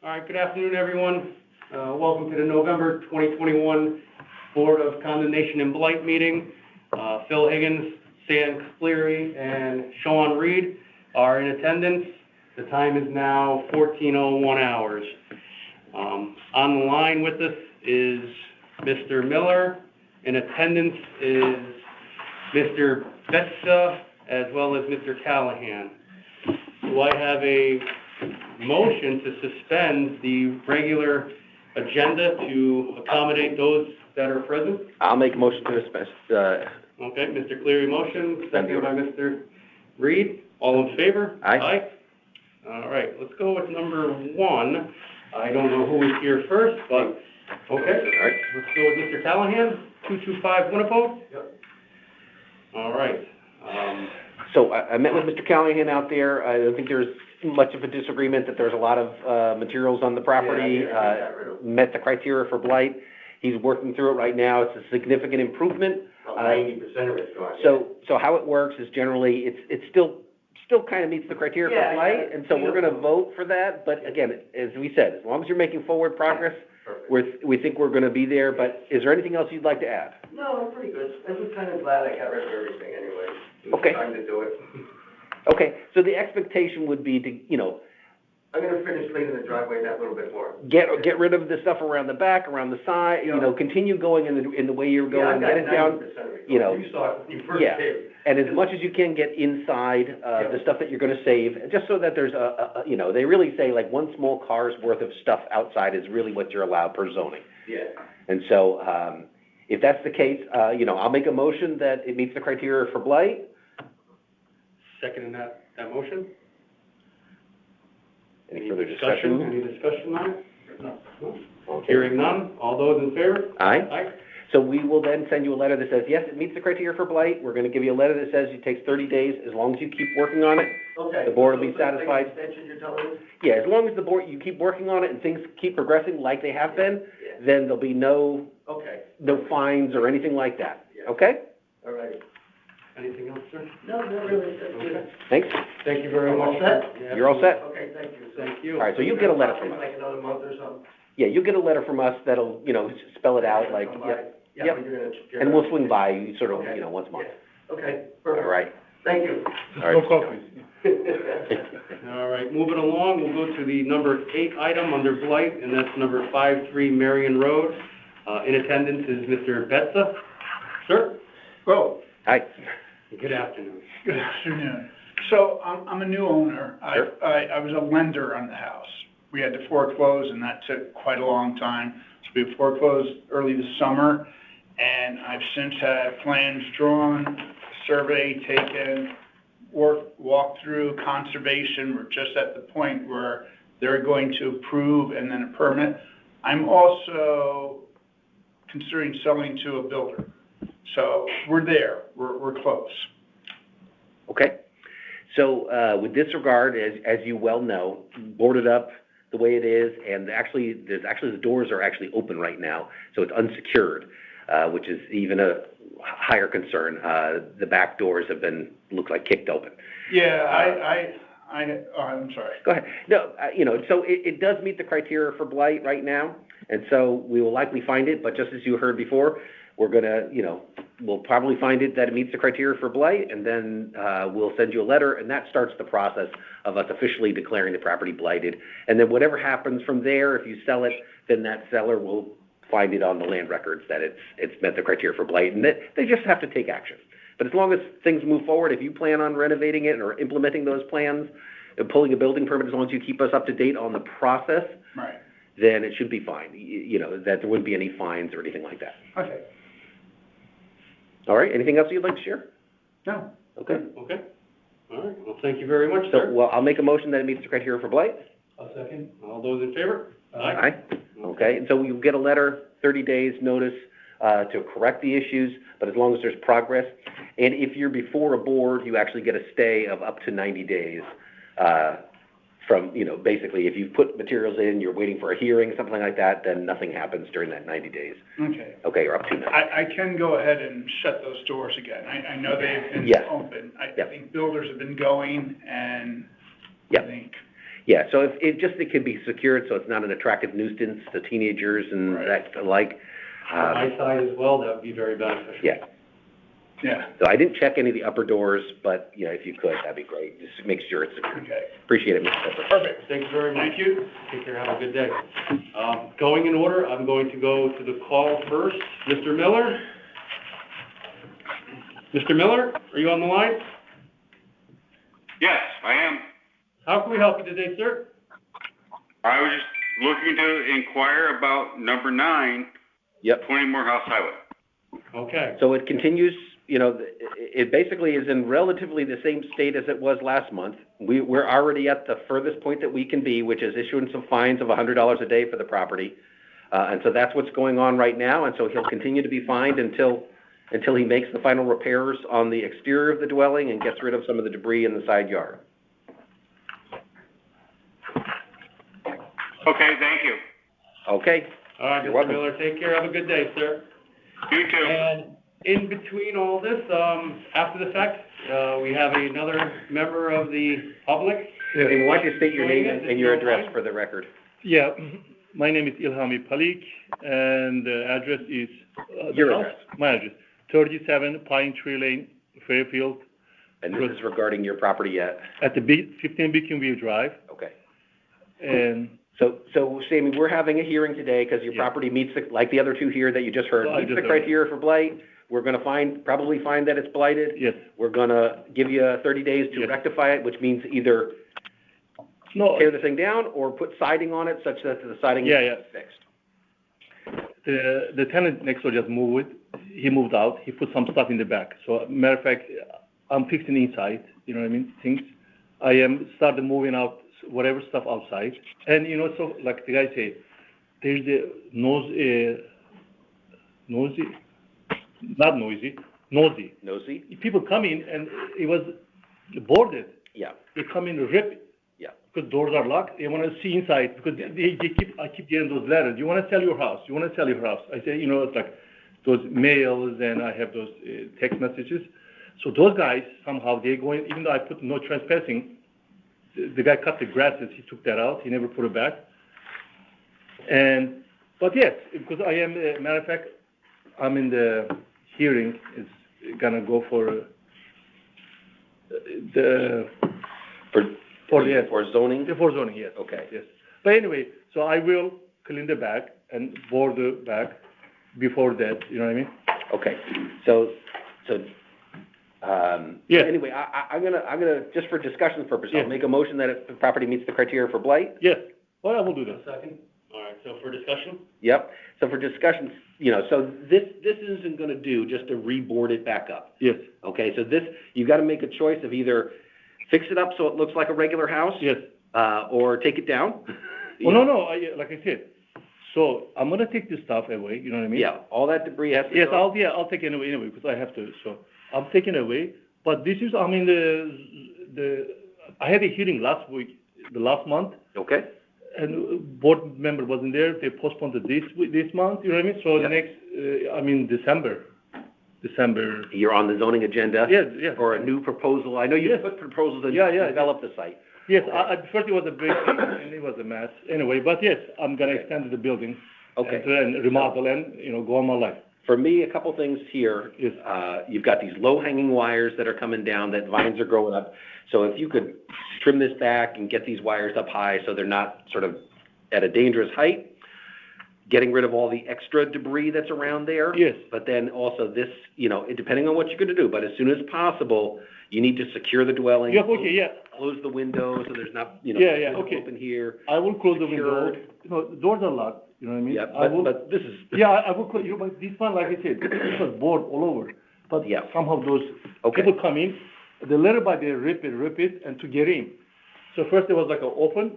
All right, good afternoon, everyone. Welcome to the November 2021 Board of Condemnation and Blight meeting. Phil Higgins, Stan Cleary, and Sean Reed are in attendance. The time is now 14:01 hours. On the line with us is Mr. Miller. In attendance is Mr. Betsa, as well as Mr. Callahan. Do I have a motion to suspend the regular agenda to accommodate those that are present? I'll make a motion to suspend. Okay, Mr. Cleary motion, seconded by Mr. Reed. All in favor? Aye. Aye. All right, let's go with number 1. I don't know who is here first, but okay. All right. Let's go with Mr. Callahan, 225 Winnebago. Yep. All right. So I met with Mr. Callahan out there. I don't think there's much of a disagreement that there's a lot of materials on the property, met the criteria for blight. He's working through it right now. It's a significant improvement. 90% of it's gone. So how it works is generally it's still kind of meets the criteria for blight, and so we're going to vote for that. But again, as we said, as long as you're making forward progress, we think we're going to be there. But is there anything else you'd like to add? No, I'm pretty good. I was kind of glad I got rid of everything anyway. It was Okay. time to do it. Okay, so the expectation would be to, I'm going to finish cleaning the driveway that little bit more. get rid of the stuff around the back, around the side, continue going in the way you're going, get it down, You saw it when you first yeah. came. And as much as you can get inside the stuff that you're going to save, just so that there's they really say like one small car's worth of stuff outside is really what you're allowed per zoning. Yeah. And so if that's the case, I'll make a motion that it meets the criteria for blight. Second in that motion. Any further discussion? Any discussion on it? No. Okay. Hearing none. All those in favor? Aye. Aye. So we will then send you a letter that says, yes, it meets the criteria for blight. We're going to give you a letter that says it takes 30 days. As long as you keep working on it, Okay. the board will be So it's like satisfied. an extension you're telling us? Yeah, as long as the board, you keep working on it and things keep progressing like they have been, Yeah. then there'll be no fines or anything like that. Yeah. Okay? All right. Anything else, sir? No, not really. That's good. Thanks. Thank you very I'm much. all set? Yeah. You're all set? Okay, thank you. Thank you. All right, so you'll get a letter from us. Like another month or something? Yeah, you'll get a letter from us that'll, spell it out like, Come by? yep. Yeah, Yep. but you're gonna. And we'll swing by you sort of, Okay. once a month. Yeah. Okay, All perfect. right. Thank you. All right. All right, moving along, we'll go to the number 8 item under blight, and that's number 53 Marion Road. In attendance is Mr. Betsa. Sir? Well, Hi. Good afternoon. good afternoon. So I'm a new owner. Sure. I was a lender on the house. We had to foreclose, and that took quite a long time. So we foreclosed early this summer, and I've since had plans drawn, survey taken, walk through conservation. We're just at the point where they're going to approve and then a permit. I'm also considering selling to a builder. So we're there. We're close. Okay. So with this regard, as you well know, boarded up the way it is, and the doors are actually open right now, so it's unsecured, which is even a higher concern. The back doors look like kicked open. Yeah, I'm sorry. Go ahead. No, so it does meet the criteria for blight right now, and so we will likely find it, but just as you heard before, we're gonna, we'll probably find it that it meets the criteria for blight, and then we'll send you a letter, and that starts the process of us officially declaring the property blighted. And then whatever happens from there, if you sell it, then that seller will find it on the land records that it's met the criteria for blight, and they just have to take action. But as long as things move forward, if you plan on renovating it or implementing those plans and pulling a building permit, as long as you keep us up to date on the process, Right. then it should be fine. That there wouldn't be any fines or anything like that. Okay. All right, anything else you'd like to share? No. Okay. Okay. All right, well, thank you very much, So, sir. well, I'll make a motion that it meets the criteria for blight. A second. All those in favor? Aye. Okay, and so you'll get a letter, 30 days notice to correct the issues, but as long as there's progress. And if you're before a board, you actually get a stay of up to 90 days from, basically if you've put materials in, you're waiting for a hearing, something like that, then nothing happens during that 90 days. Okay. Okay, or up to 90. I can go ahead and shut those doors again. I know they've been Yes. open. I Yep. think builders have been going, and Yep. I think. Yeah, so if, it can be secured, so it's not an attractive nuisance to teenagers and Right. that alike. On my side as well, that would be very beneficial. Yeah, Yeah, so I didn't check any of the upper doors, but, you know, if you could, that'd be great, just make sure it's secured. okay. Appreciate it, Mr. Pepper. Perfect. Thank you very much. Thank you. Take care, have a good day. Going in order, I'm going to go to the call first. Mr. Miller? Mr. Miller, are you on the line? Yes, I am. How can we help you today, sir? I was just looking to inquire about number 9, Yep. 20 Morehouse Highway. Okay. So it continues, you know, it basically is in relatively the same state as it was last month. We're already at the furthest point that we can be, which is issuing some fines of $100 a day for the property. And so that's what's going on right now, and so he'll continue to be fined until he makes the final repairs on the exterior of the dwelling and gets rid of some of the debris in the side yard. Okay, thank you. Okay? All right, You're Mr. welcome. Miller, take care, have a good day, sir. You too. And in between all this, after the fact, we have another member of the public. And why don't you state your name Joining us, and your if you don't address mind. for the record? Yeah, my name is Ilhami Palik, and the address is... Your the house- address. My address, 37 Pine Tree Lane, Fairfield, And this is regarding your property at, at the 15 Beacon View Drive, okay. and... So Sammy, we're having a hearing today because your Yeah. property meets, like the other two here that you just heard, Well, I meets the just heard. criteria for blight. We're gonna probably find that it's blighted. Yes. We're gonna give you 30 days to Yes. rectify it, which means either No, tear the thing down or put siding on it such that the siding Yeah, is yeah. fixed. the tenant next door just moved. He moved out. He put some stuff in the back. So, matter of fact, I'm fixing inside, you know what I mean, things. I am started moving out whatever stuff outside. And, you know, so like the guy say, there's the nosy, Nosy? People come in and it was boarded. Yeah, They come in, rip it. yeah. Because doors are locked, they want to see inside, because I keep getting those letters, you want to sell your house, you want to sell your house. I say, you know, it's like those mails, and I have those text messages. So those guys, somehow, they go in, even though I put no trespassing, the guy cut the grasses, he took that out, he never put it back. But yes, because I am, matter of fact, I'm in the hearing, it's gonna go for For zoning? for zoning, yes. Okay. Yes. But anyway, so I will clean the back and board the back before that, you know what I mean? Okay, Yeah. anyway, I'm gonna, just for discussion purposes, Yeah. I'll make a motion that if the property meets the criteria for blight. Yes, well, I will do that. Second? All right, so for discussion? Yep, so for discussion, you know, so this isn't gonna do just to reboard it back up. Yes, Okay, so this, you gotta make a choice of either fix it up so it looks like a regular house. yes. Or take it down. You Well, know? no, like I said, so I'm gonna take this stuff away, you know what I mean? Yeah, all that debris has to Yes, go. I'll take it away anyway, because I have to, so I'm taking it away. But this is, I mean, I had a hearing last month, Okay, and board member wasn't there, they postponed it this month, you know what I mean? So Yeah. next, December. you're on the zoning agenda. Yeah. For a new proposal. I know you Yes. put proposals in Yeah, to yeah. develop the site. Yes, first it was a big thing, and it was a mess. Anyway, but yes, I'm gonna extend the building. Okay. And remodel and, you know, go on my life. For me, a couple things here. Yes. You've got these low-hanging wires that are coming down, that vines are growing up. So if you could trim this back and get these wires up high so they're not sort of at a dangerous height, getting rid of all the extra debris that's around there. Yes. But then also this, you know, depending on what you're gonna do, but as soon as possible, you need to secure the dwelling. Yeah, okay, yeah. Close the windows so there's not, you know, Yeah, yeah, window okay. open here. I will close the window. Secured. You know, the doors are locked, you know what I mean? Yeah, I will- but this is. Yeah, I will close, you know, but this one, like I said, this was board all over. But Yeah. somehow those Okay. people come in, the letter by they rip it, and to get in. So first it was like an open,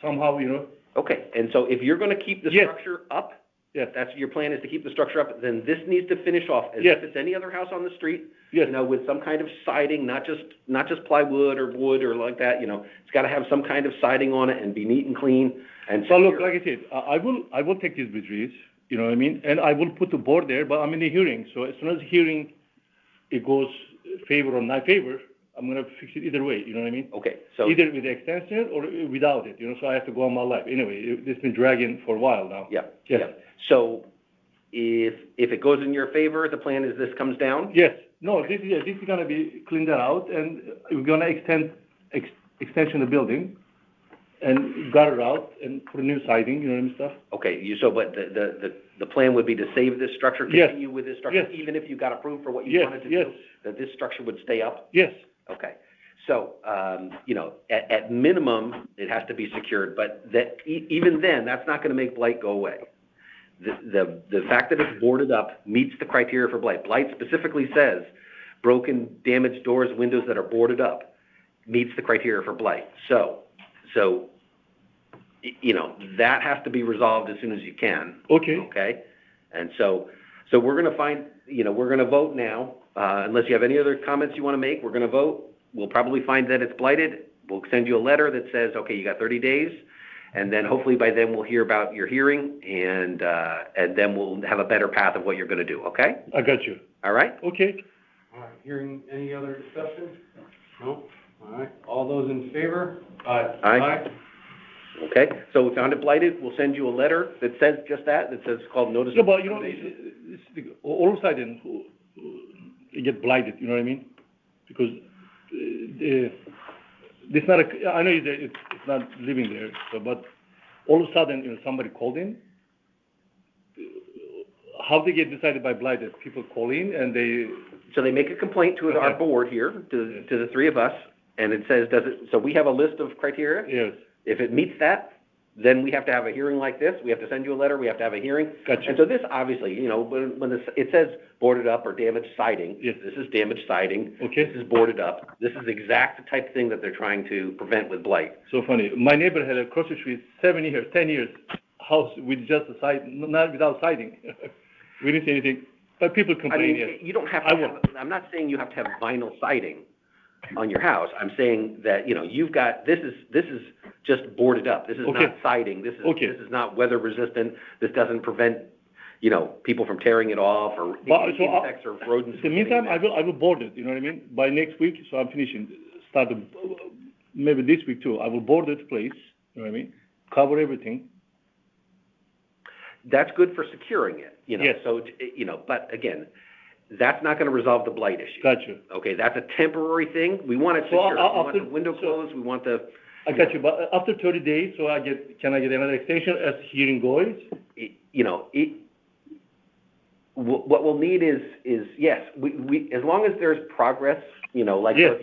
somehow, you know, Okay, and so if you're gonna keep the Yes. structure up, yes, that's your plan is to keep the structure up, then this needs to finish off as Yes. if it's any other house on the street. yes. You know, with some kind of siding, not just plywood or wood or like that, you know. It's gotta have some kind of siding on it and be neat and clean and So look, secure. like I said, I will take these trees, you know what I mean? And I will put the board there, but I'm in the hearing, so as soon as hearing, it goes favor or not favor, I'm gonna fix it either way, you know what I mean? Okay, so, Either with the extension or without it, so I have to go on my life. Anyway, it's been dragging for a while now. yeah, Yes. yeah. So if it goes in your favor, the plan is this comes down? Yes, no, this is gonna be cleaned out, and we're gonna extension the building, and gutter out, and put a new siding, you know what I mean, stuff. Okay, but the plan would be to save this structure, Yes. continue with this structure, Yes. even if you got approved for what you Yes, wanted to yes. do? That this structure would stay up? Yes, Okay. So, at minimum, it has to be secured, but even then, that's not gonna make blight go away. The fact that it's boarded up meets the criteria for blight. Blight specifically says broken, damaged doors, windows that are boarded up meets the criteria for blight. So, that has to be resolved as soon as you can. okay, Okay? And so we're gonna we're gonna vote now, unless you have any other comments you wanna make, we're gonna vote. We'll probably find that it's blighted. We'll send you a letter that says, okay, you got 30 days. And then hopefully by then we'll hear about your hearing and then we'll have a better path of what you're gonna do, okay? I got you. All right? Okay, All right, hearing any other discussion? No? All right, all those in favor? Aye. Aye. Okay, so we found it blighted. We'll send you a letter that says just that. That says it's called notice yeah, of but termination. all of a sudden, you get blighted, you know what I mean? Because, it's not I know it's not living there, but all of a sudden, somebody called in. How they get decided by blighted? People call in and So they make a complaint to our Okay. board here, to the three of us, and it says, so we have a list of criteria. yes, If it meets that, then we have to have a hearing like this. We have to send you a letter. We have to have a hearing. Gotcha. And so this obviously, when it says boarded up or damaged siding, Yes. this is damaged siding. Okay. This is boarded up. This is the exact type of thing that they're trying to prevent with blight. so funny. My neighbor had a cross the street, 10 years, house with just a side, not without siding. We didn't see anything, but people I complain, yes. mean, you don't have I to will. I'm not saying you have to have vinyl siding on your house. I'm saying that, you've got, this is just boarded up. This is Okay. not siding. This Okay. is not weather resistant. This doesn't prevent, people from tearing it off or But, so, insects or rodents. In the meantime, I will board it, you know what I mean? By next week, so I'm finishing, maybe this week too, I will board it place, you know what I mean? Cover everything. That's good for securing it, Yes. So, but again, that's not gonna resolve the blight issue. Gotcha. Okay, that's a temporary thing. We want it So, secure. We want the after- window so- closed. We want the, I got you, but after 30 days, so can I get another extension as hearing goes? what we'll need is yes, we as long as there's progress, like Yes. so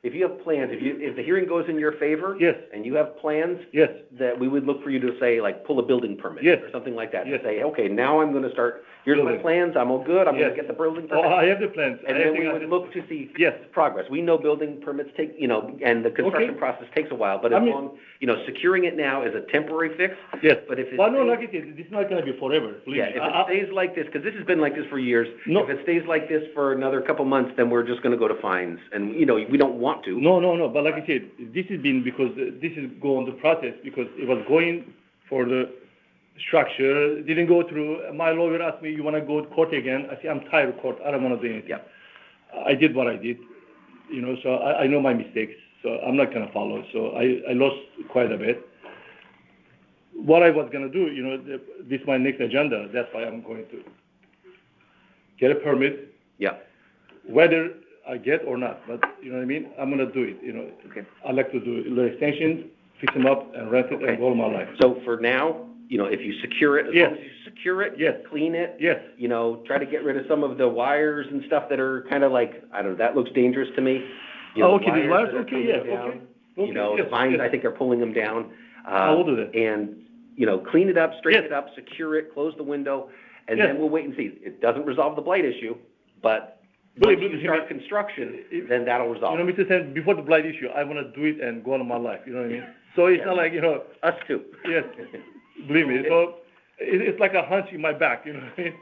if you have plans, if the hearing goes in your favor, Yes. and you have plans, Yes, that we would look for you to say, like, pull a building permit. Yes. Or something like that, to Yes. say, okay, now I'm gonna start, here's my Building. plans, I'm all good, I'm gonna Yes. get the building oh, permit. I have the plans. And I then think we I would just- look to see Yes. progress. We know building permits take, and the construction Okay. process takes a while, but I as mean- long, securing it now is a temporary fix. Yes, But if it but no, stays- like I said, this is not gonna be forever, believe Yeah, me. if it stays like this, because this has been like this for years, No. if it stays like this for another couple months, then we're just gonna go to fines, and, we don't want to. No, but like I said, this has been because this is go on the process, because it was going for the structure, didn't go through. My lawyer asked me, you wanna go to court again? I said, I'm tired of court, I don't wanna do anything. Yeah. I did what I did, so I know my mistakes, so I'm not gonna follow, so I lost quite a bit. What I was gonna do, this is my next agenda, that's why I'm going to get a permit, Yeah, whether I get or not, but, you know what I mean? I'm gonna do it, okay. I like to do a little extension, fix them up and rent it Okay. and go my life. So for now, if you secure it, as Yes. long as you secure it, Yes. clean it, Yes, try to get rid of some of the wires and stuff that are kind of like, I don't know, that looks dangerous to me. Oh, okay, the wires, that are okay, pulling yeah, them down. okay. Okay, The yes, vines, yes. I think, are pulling them down. I will do that. And, clean it up, straighten Yes. it up, secure it, close the window, and Yes. then we'll wait and see. It doesn't resolve the blight issue, but Believe once me, you start construction, then that'll resolve it. Mr. Sen, before the blight issue, I wanna do it and go on my life, you know what I mean? So it's not like, Us too. yes, believe me, so it's like a hunch in my back, you know what I mean?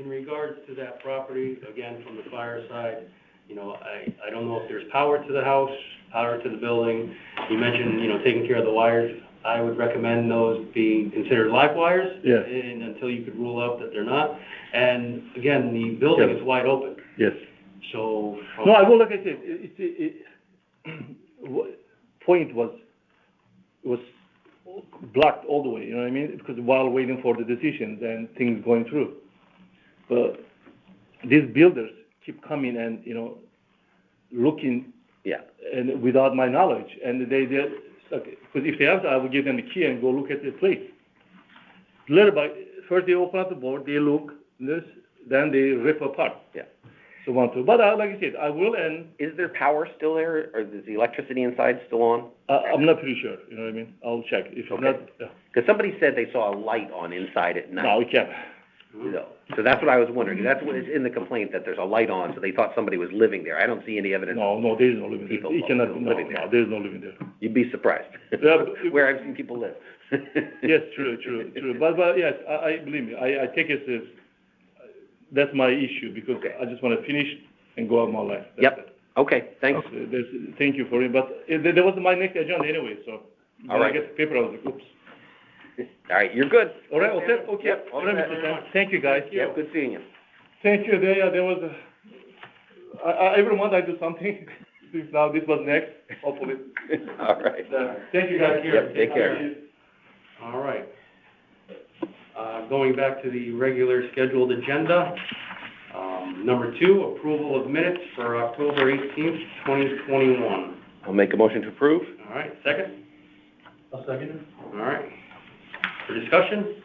In regards to that property, again, from the fire side, I don't know if there's power to the house, power to the building. You mentioned, taking care of the wires. I would recommend those being considered live wires. Yeah. And until you could rule out that they're not. And again, the building Yes. is wide open. Yes, So. No, I will, like I said, point was blocked all the way, you know what I mean? Because while waiting for the decisions and things going through. But these builders keep coming and, you know, looking. Yeah. And without my knowledge, and they're stuck. Because if they have to, I will give them the key and go look at the place. Little by, first they open up the board, they look, then they rip apart. Yeah. So but like I said, I will, and Is there power still there, or is the electricity inside still on? I'm not pretty sure, you know what I mean? I'll check. If Okay. not, Because somebody said they saw a light on inside at night. no, we can't. No. So that's what I was wondering. That's what is in the complaint, that there's a light on, so they thought somebody was living there. I don't see any evidence. No, there is no living there. People It cannot, no, living there. there is no living there. You'd be surprised. Yeah, but- Where I've seen people live. Yes, true. But yes, I believe me, I take it as, that's my issue, because Okay. I just want to finish and go out my life. That's Yep. it. Okay, thanks. Thank you for it, but that was my next agenda anyway, so. All When I right. get the paper, I was like, oops. All right, you're good. All right, okay, okay. Yep, All right, Mr. Sam. Thank you, guys. Yep, good seeing you. Thank you. There was every month I do something. Now this was next, hopefully. All right. Thank you, guys. Yep, take care. All right. Going back to the regular scheduled agenda. Number 2, approval of minutes for October 18th, 2021. I'll make a motion to approve. All right, second? I'll second it. All right. For discussion?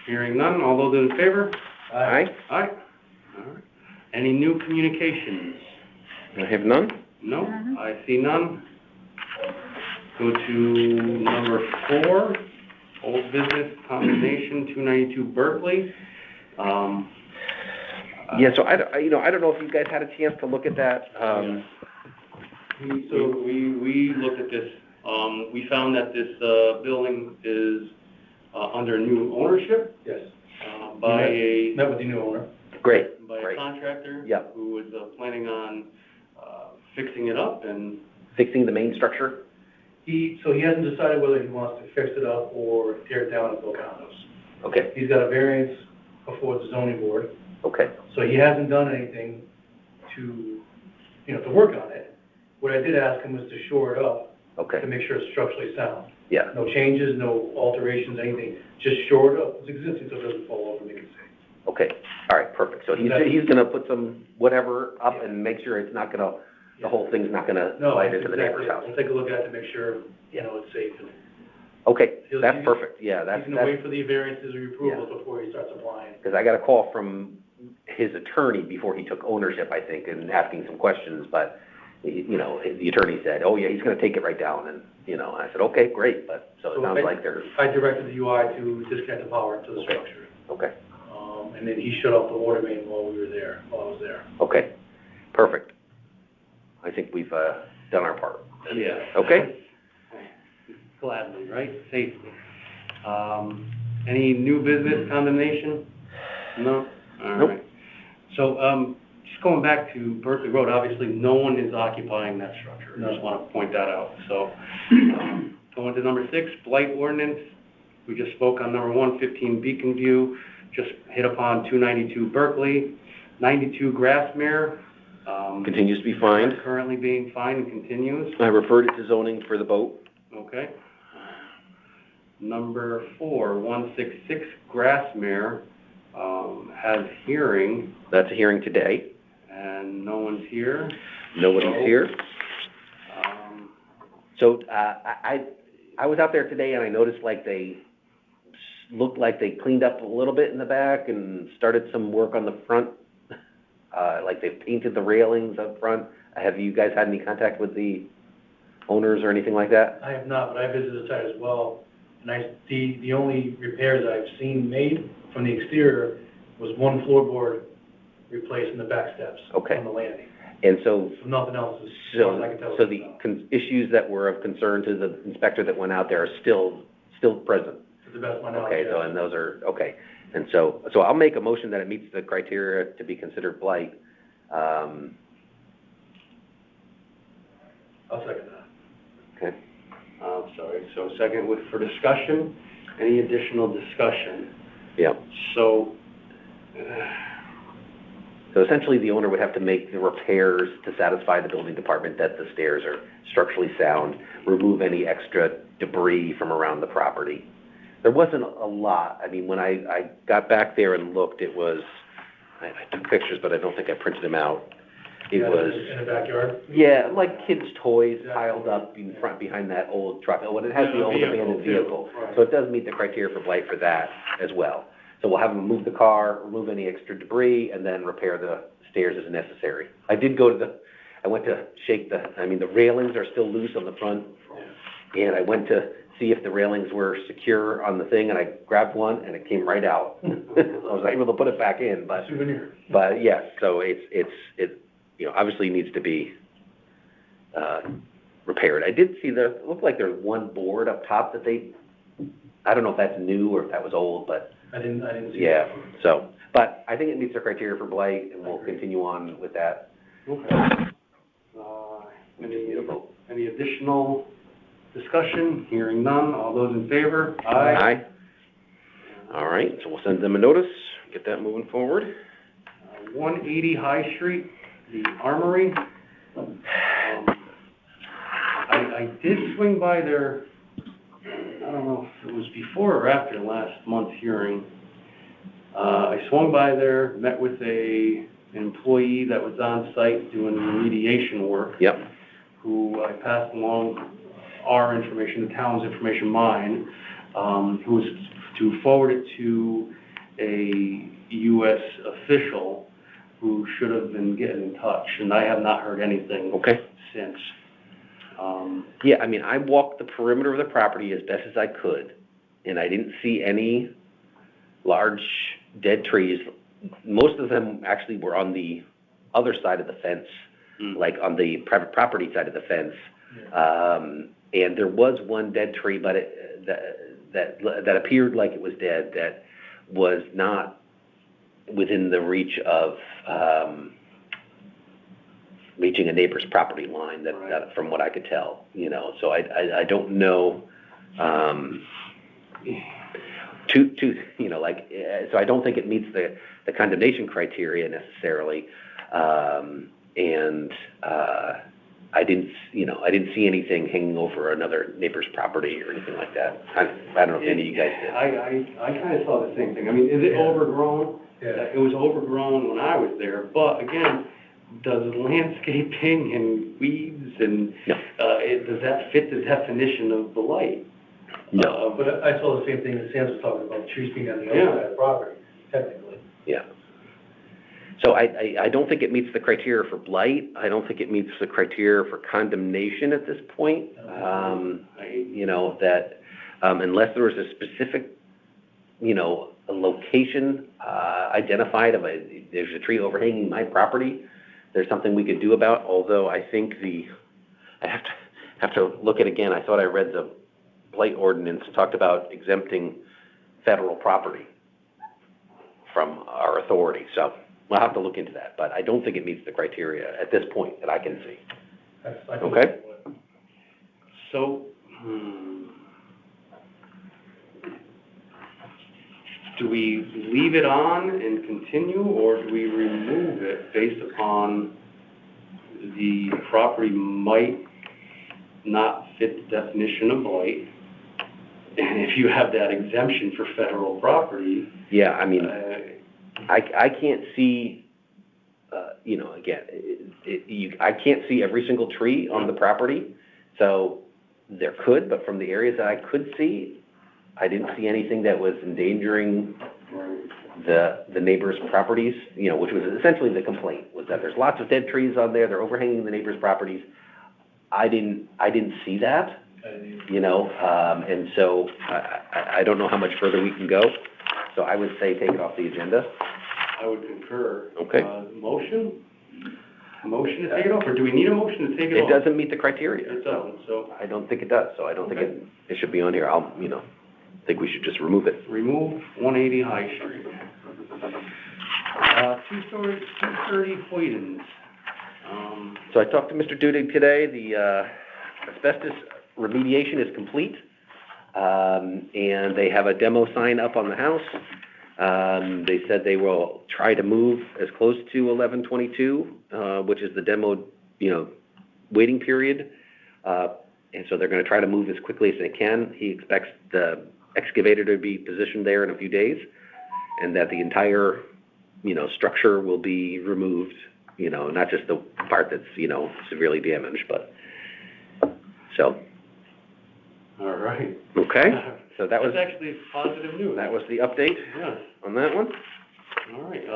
Hearing none, all those in favor? Aye. Aye. All right. Any new communications? I have none. No, I see none. Go to number 4, old business, condemnation, 292 Berkeley. Yeah, so I don't know if you guys had a chance to look at that. We looked at this, we found that this, building is, under new ownership. Yes. By a. Met with the new owner. Great, By a great. contractor. Yep. Who was, planning on, fixing it up and. Fixing the main structure? So he hasn't decided whether he wants to fix it up or tear it down and build condos. Okay, He's got a variance before the zoning board, okay, so he hasn't done anything to, to work on it. What I did ask him was to shore it up, okay, to make sure it's structurally sound. yeah, No changes, no alterations, anything, just shore it up. It's existing, so it doesn't fall over, make it safe. okay, all right, perfect. So he's gonna put some whatever up and make sure it's not gonna, the whole thing's not gonna No, slide into the exactly. neighbor's house. We'll take a look at it to make sure, it's safe. And Okay, He'll- that's he's- perfect, yeah, that's, he's gonna wait for the variances or approvals before he starts applying. because I got a call from his attorney before he took ownership, I think, and asking some questions, but, the attorney said, oh, yeah, he's gonna take it right down, and, I said, okay, great, but, so it sounds like they're, I directed the UI to disconnect the power to the Okay. structure. okay, And then he shut off the water main while I was there. okay, perfect. I think we've, done our part. Yeah. Okay? Gladly, right? Safely. Any new business condemnation? No? All Nope. right. So, just going back to Berkeley Road, obviously, no one is occupying that structure. I just want to point that out. So, going to number 6, blight ordinance. We just spoke on number 1, 15 Beacon View. Just hit upon 292 Berkeley. 92 Grassmere. Continues to be fined. Currently being fined and continues. I referred it to zoning for the boat. Okay. Number 4, 166 Grassmere, has hearing, That's a hearing today. and no one's here. Nobody's So, here. So, I was out there today and I noticed they looked like they cleaned up a little bit in the back and started some work on the front. Like they've painted the railings up front. Have you guys had any contact with the owners or anything like that? I have not, but I visited the site as well, and the only repairs I've seen made from the exterior was one floorboard replaced in the back steps Okay. on the landing. And so, So nothing else, as far as I can tell. so the issues that were of concern to the inspector that went out there are still present? To the best of my knowledge, Okay, so, yes. and those are, okay. And so I'll make a motion that it meets the criteria to be considered blight. I'll second that. Okay. I'm sorry, so second for discussion, any additional discussion? Yeah. So, So essentially, the owner would have to make the repairs to satisfy the building department that the stairs are structurally sound, remove any extra debris from around the property. There wasn't a lot. I mean, when I got back there and looked, it was, I took pictures, but I don't think I printed them out. It was, In the backyard? yeah, like kids' toys piled up in front, behind that old truck. Oh, and it has the old abandoned vehicle. So it does meet the criteria for blight for that as well. So we'll have them move the car, remove any extra debris, and then repair the stairs as necessary. I went to shake the railings are still loose on the front. And I went to see if the railings were secure on the thing, and I grabbed one, and it came right out. I was able to put it back in, but. Souvenir. But, yeah, so it obviously needs to be, repaired. I did see it looked like there's one board up top that I don't know if that's new or if that was old, but. I didn't see Yeah, that. so, but I think it meets the criteria for blight, and we'll continue on with that. Okay. Any additional discussion? Hearing none, all those in favor? Aye. All right, so we'll send them a notice, get that moving forward. 180 High Street, the Armory. I did swing by there, I don't know if it was before or after last month's hearing. I swung by there, met with an employee that was on site doing remediation work. Yep. Who I passed along our information, the town's information, mine, who was to forward it to a U.S. official who should have been getting in touch, and I have not heard anything since. Yeah, I mean, I walked the perimeter of the property as best as I could, and I didn't see any large dead trees. Most of them actually were on the other side of the fence, like on the private property side of the fence. And there was one dead tree, but that appeared like it was dead, that was not within the reach of reaching a neighbor's property line, that from what I could tell, so I don't know, so I don't think it meets the condemnation criteria necessarily, and I didn't see anything hanging over another neighbor's property or anything like that. I don't know if any of you guys did. I kind of saw the same thing. I mean, is it overgrown? Yeah. It was overgrown when I was there, but again, does landscaping and weeds and, does that fit the definition of blight? No. But I saw the same thing that Sam was talking about, trees being on the other side of the property, technically. Yeah. So I don't think it meets the criteria for blight. I don't think it meets the criteria for condemnation at this point. Unless there was a specific, a location identified of there's a tree overhanging my property, there's something we could do about. Although I think I have to look at it again. I thought I read the blight ordinance talked about exempting federal property from our authority. So we'll have to look into that, but I don't think it meets the criteria at this point that I can see. Okay? So, do we leave it on and continue, or do we remove it based upon the property might not fit the definition of blight? And if you have that exemption for federal property. Yeah, I mean, I can't see, I can't see every single tree on the property, so there could, but from the areas that I could see, I didn't see anything that was endangering the neighbors' properties, which was essentially the complaint, was that there's lots of dead trees on there, they're overhanging the neighbors' properties. I didn't see that, and so I don't know how much further we can go. So I would say take it off the agenda. I would concur. Okay. Motion to take it off, or do we need a motion to take it off? It doesn't meet the criteria. It doesn't, so. I don't think it does, so I don't think it should be on here. Think we should just remove it. Remove 180 High Street. 230 Hoydens. So I talked to Mr. Dudig today. The asbestos remediation is complete, and they have a demo sign up on the house. They said they will try to move as close to 11/22, which is the demo, waiting period. And so they're gonna try to move as quickly as they can. He expects the excavator to be positioned there in a few days, and that the entire, structure will be removed, not just the part that's, severely damaged, but, so, All right. okay? So that was, That's actually positive news. that was the update Yeah, on that one. all right,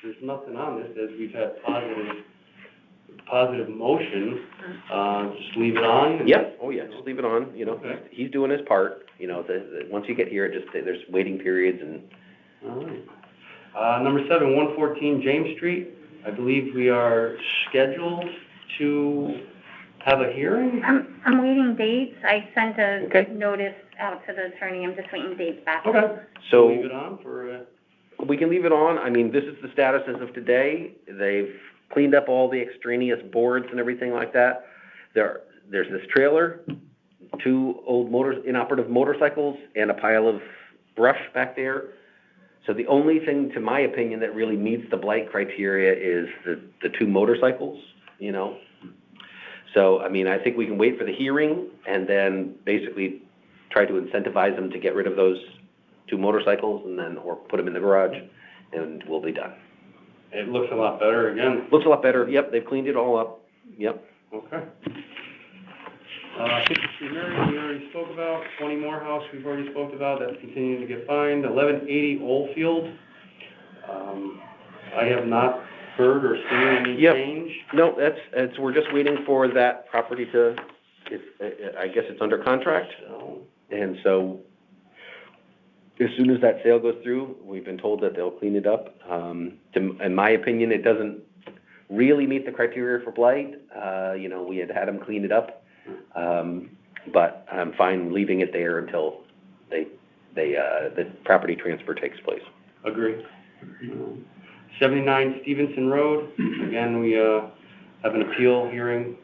there's nothing on this, as we've had positive motion, just leave it on? and- Yep, oh yeah, just leave it on, Okay. he's doing his part, once you get here, there's waiting periods and, All right. Number 7, 114 James Street. I believe we are scheduled to have a hearing? I'm waiting dates. I sent Okay. a notice out to the attorney. I'm just waiting dates back. Okay. so. Leave it on for, We can leave it on. I mean, this is the status as of today. They've cleaned up all the extraneous boards and everything like that. There's this trailer, 2 old inoperative motorcycles, and a pile of brush back there. So the only thing, to my opinion, that really meets the blight criteria is the 2 motorcycles, So, I mean, I think we can wait for the hearing and then basically try to incentivize them to get rid of those 2 motorcycles and then, or put them in the garage, and we'll be done. it looks a lot better again. Looks a lot better. Yep, they've cleaned it all up. Yep. Okay. 53 Mary, we already spoke about. 20 Morehouse, we've already spoke about. That's continuing to get fined. 1180 Oldfield. I have not heard or seen any Yep. change. No, we're just waiting for that property to, I guess it's under contract. So, And so, as soon as that sale goes through, we've been told that they'll clean it up. In my opinion, it doesn't really meet the criteria for blight. We had them clean it up. But I'm fine leaving it there until the property transfer takes place. agree. 79 Stevenson Road. Again, we have an appeal hearing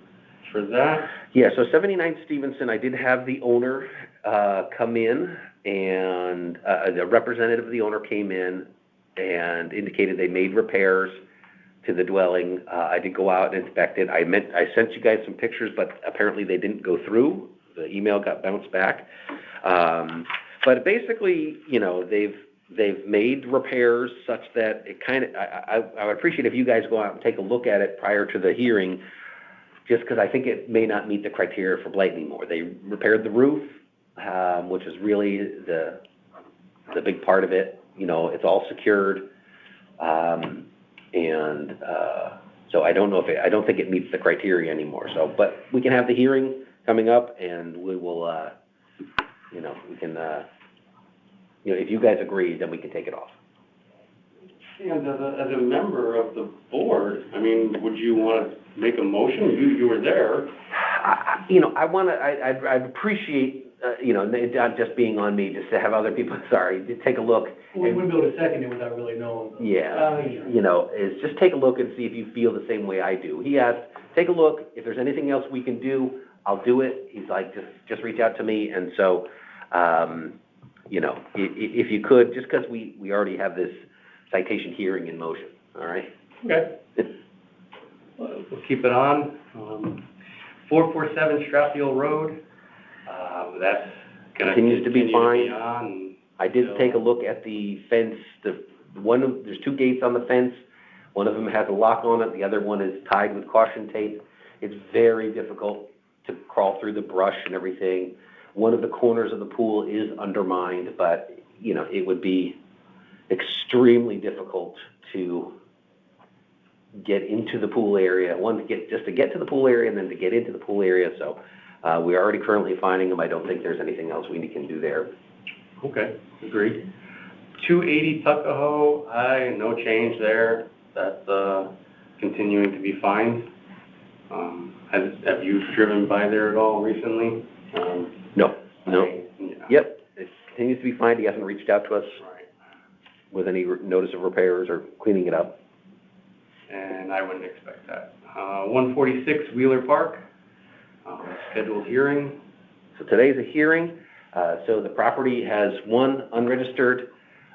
for that. Yeah, so 79 Stevenson, I did have the owner come in, and the representative of the owner came in and indicated they made repairs to the dwelling. I did go out and inspect it. I sent you guys some pictures, but apparently they didn't go through. The email got bounced back. But basically, they've made repairs such that it kind of, I would appreciate if you guys go out and take a look at it prior to the hearing, just because I think it may not meet the criteria for blight anymore. They repaired the roof, which is really the big part of it. It's all secured. So I don't know I don't think it meets the criteria anymore. So, but we can have the hearing coming up, and we will, we can, if you guys agree, then we can take it off. And as a member of the board, I mean, would you want to make a motion? You were there. I'd appreciate, it not just being on me, just to have other people, to take a look. We wouldn't be able to second it without really knowing. Yeah, is just take a look and see if you feel the same way I do. He asked, take a look, if there's anything else we can do, I'll do it. He's like, just reach out to me, and so, if you could, just because we already have this citation hearing in motion, all right? Okay. We'll keep it on. 447 Stratfield Road, that's gonna Continues to be continue fine. on. I did take a look at the fence, there's 2 gates on the fence, one of them has a lock on it, the other one is tied with caution tape. It's very difficult to crawl through the brush and everything. One of the corners of the pool is undermined, but, it would be extremely difficult to get into the pool area, just to get to the pool area and then to get into the pool area, so, we're already currently finding them. I don't think there's anything else we can do there. Okay, agreed. 280 Tuckahoe, no change there. That's continuing to be fined. Have you driven by there at all recently? No. Yeah. Yep, it continues to be fine. He hasn't reached out to us Right. with any notice of repairs or cleaning it up. And I wouldn't expect that. 146 Wheeler Park, scheduled hearing. So today's a hearing. So the property has one unregistered,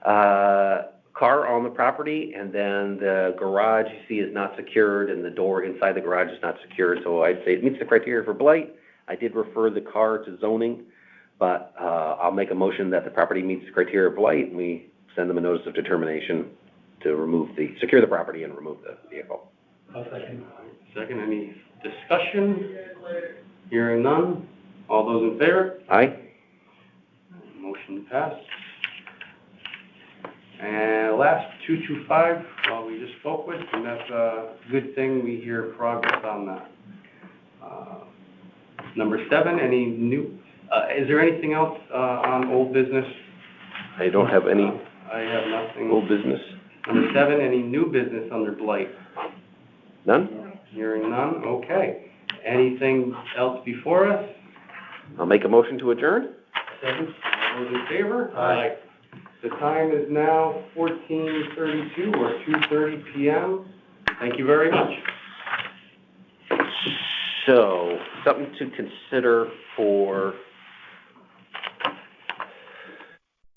car on the property, and then the garage, you see, is not secured, and the door inside the garage is not secured, so I'd say it meets the criteria for blight. I did refer the car to zoning, but, I'll make a motion that the property meets the criteria of blight, and we send them a notice of determination to secure the property and remove the vehicle. I'll second. Second, any discussion? Hearing none. All those in favor? Aye? Motion passed. And last, 225, we just spoke with, and that's a good thing, we hear progress on that. Number 7, any new, is there anything else, on old business? I don't have any I have nothing. old business. Number 7, any new business under blight? None? Hearing none, okay. Anything else before us? I'll make a motion to adjourn? Second. All those in favor? Aye. The time is now 14:32 or 2:30 PM. Thank you very much. So, something to consider for